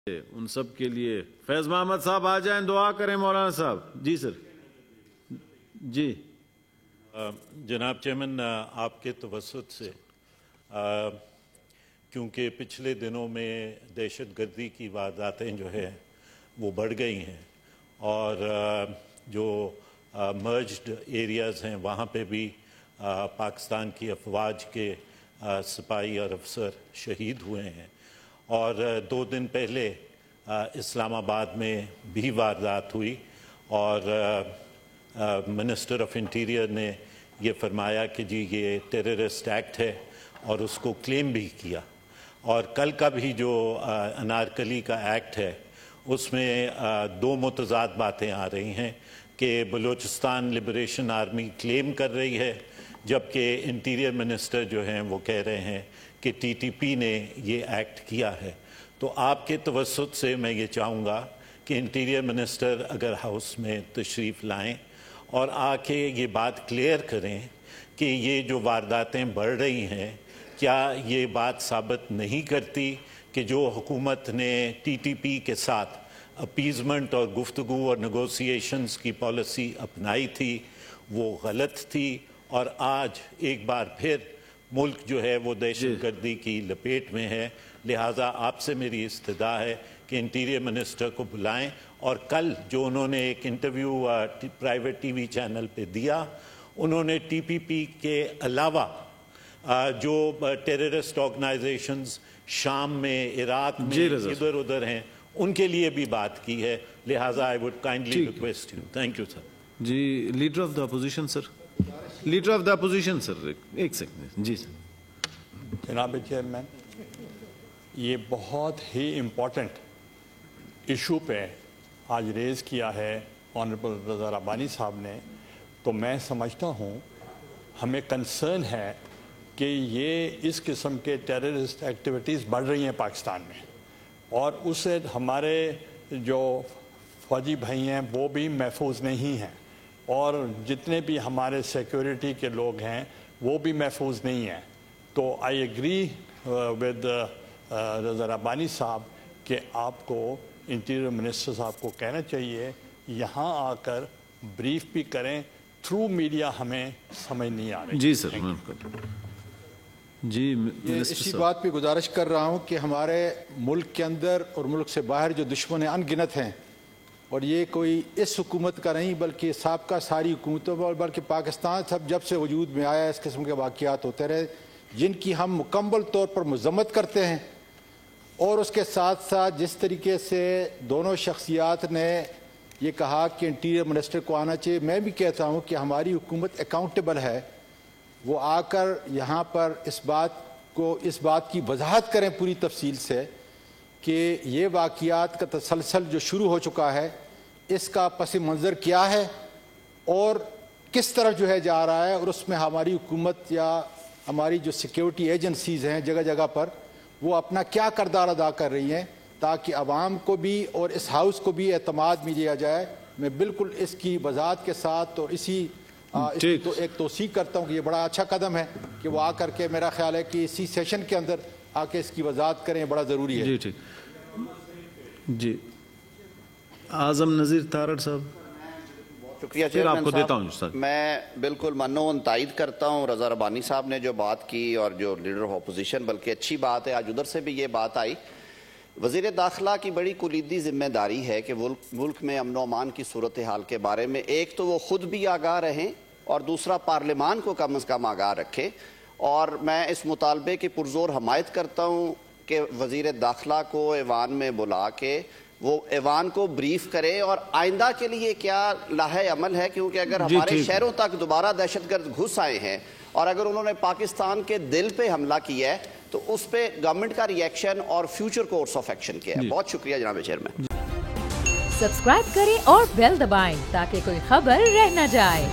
ان سب کے لیے فیض محمد صاحب آ جائیں, دعا کریں مولانا صاحب. جی سر. جی جناب چیئرمین, آپ کے توسط سے کیونکہ پچھلے دنوں میں دہشت گردی کی وارداتیں جو ہیں وہ بڑھ گئی ہیں اور جو مرجڈ ایریاز ہیں وہاں پہ بھی پاکستان کی افواج کے سپاہی اور افسر شہید ہوئے ہیں, اور 2 دن پہلے اسلام آباد میں بھی واردات ہوئی اور منسٹر آف انٹیریئر نے یہ فرمایا کہ جی یہ ٹیررسٹ ایکٹ ہے اور اس کو کلیم بھی کیا. اور کل کا بھی جو انارکلی کا ایکٹ ہے اس میں 2 متضاد باتیں آ رہی ہیں کہ بلوچستان لبریشن آرمی کلیم کر رہی ہے جبکہ انٹیریئر منسٹر جو ہیں وہ کہہ رہے ہیں کہ ٹی ٹی پی نے یہ ایکٹ کیا ہے. تو آپ کے توسط سے میں یہ چاہوں گا کہ انٹیریئر منسٹر اگر ہاؤس میں تشریف لائیں اور آ کے یہ بات کلیئر کریں کہ یہ جو وارداتیں بڑھ رہی ہیں کیا یہ بات ثابت نہیں کرتی کہ جو حکومت نے ٹی ٹی پی کے ساتھ اپیزمنٹ اور گفتگو اور نیگوسیشنز کی پالیسی اپنائی تھی وہ غلط تھی, اور آج ایک بار پھر ملک جو ہے وہ دہشت گردی کی لپیٹ میں ہے. لہٰذا آپ سے میری استدعا ہے کہ انٹیریئر منسٹر کو بلائیں, اور کل جو انہوں نے ایک interview private T V channel پہ دیا, انہوں نے ٹی پی پی کے علاوہ جو ٹیررسٹ آرگنائزیشنز شام میں, عراق میں, ادھر ادھر ہیں, ان کے لیے بھی بات کی ہے. لہٰذا I would kindly request you. Thank you, sir. جی leader of the opposition sir. Leader of the opposition sir, ایک سیکنڈ. جی سر. جناب چیئرمین, یہ بہت ہی امپورٹنٹ ایشو پہ آج ریز کیا ہے آنریبل رضا ربانی صاحب نے, تو میں سمجھتا ہوں ہمیں کنسرن ہے کہ یہ اس قسم کے ٹیررسٹ ایکٹیویٹیز بڑھ رہی ہیں پاکستان میں, اور اس سے ہمارے جو فوجی بھائی ہیں وہ بھی محفوظ نہیں ہیں, اور جتنے بھی ہمارے سیکیورٹی کے لوگ ہیں وہ بھی محفوظ نہیں ہیں. تو آئی ایگری ود رضا ربانی صاحب کہ آپ کو انٹیریئر منسٹر صاحب کو کہنا چاہیے یہاں آ کر بریف بھی کریں, تھرو میڈیا ہمیں سمجھ نہیں آ رہی. جی سر. جی اسی بات پہ گزارش کر رہا ہوں کہ ہمارے ملک کے اندر اور ملک سے باہر جو دشمن ان گنت ہیں, اور یہ کوئی اس حکومت کا نہیں بلکہ سابقہ ساری حکومتوں پر, بلکہ پاکستان جب سے وجود میں آیا اس قسم کے واقعات ہوتے رہے جن کی ہم مکمل طور پر مذمت کرتے ہیں. اور اس کے ساتھ ساتھ جس طریقے سے دونوں شخصیات نے یہ کہا کہ انٹیریئر منسٹر کو آنا چاہیے, میں بھی کہتا ہوں کہ ہماری حکومت اکاؤنٹیبل ہے, وہ آ کر یہاں پر اس بات کی وضاحت کریں پوری تفصیل سے کہ یہ واقعات کا تسلسل جو شروع ہو چکا ہے اس کا پس منظر کیا ہے اور کس طرف جو ہے جا رہا ہے, اور اس میں ہماری حکومت یا ہماری جو سیکیورٹی ایجنسیز ہیں جگہ جگہ پر وہ اپنا کیا کردار ادا کر رہی ہیں, تاکہ عوام کو بھی اور اس ہاؤس کو بھی اعتماد میں دیا جائے. میں بالکل اس کی وضاحت کے ساتھ اور اسی تو ایک توثیق کرتا ہوں کہ یہ بڑا اچھا قدم ہے کہ وہ آ کر کے, میرا خیال ہے کہ اسی سیشن کے اندر آ کے اس کی وضاحت کریں, بڑا ضروری ہے. جی ٹھیک. جی اعظم نذیر تارڑ صاحب. شکریہ چیئرمین صاحب. میں بالکل منو تائید کرتا ہوں رضا ربانی صاحب نے جو بات کی, اور جو لیڈر آف اپوزیشن, بلکہ اچھی بات ہے آج ادھر سے بھی یہ بات آئی. وزیر داخلہ کی بڑی کلیدی ذمہ داری ہے کہ ملک میں امن و امان کی صورتحال کے بارے میں ایک تو وہ خود بھی آگاہ رہیں اور دوسرا پارلیمان کو کم از کم آگاہ رکھے. اور میں اس مطالبے کی پرزور حمایت کرتا ہوں کہ وزیر داخلہ کو ایوان میں بلا کے وہ ایوان کو بریف کرے اور آئندہ کے لیے کیا لاہے عمل ہے, کیونکہ اگر ہمارے شہروں تک دوبارہ دہشت گرد گھس آئے ہیں اور اگر انہوں نے پاکستان کے دل پہ حملہ کیا ہے تو اس پہ گورنمنٹ کا ری ایکشن اور فیوچر کورس آف ایکشن کیا ہے. بہت شکریہ جناب چیئرمین. سبسکرائب کریں اور بیل دبائیں تاکہ کوئی خبر رہ نہ جائے.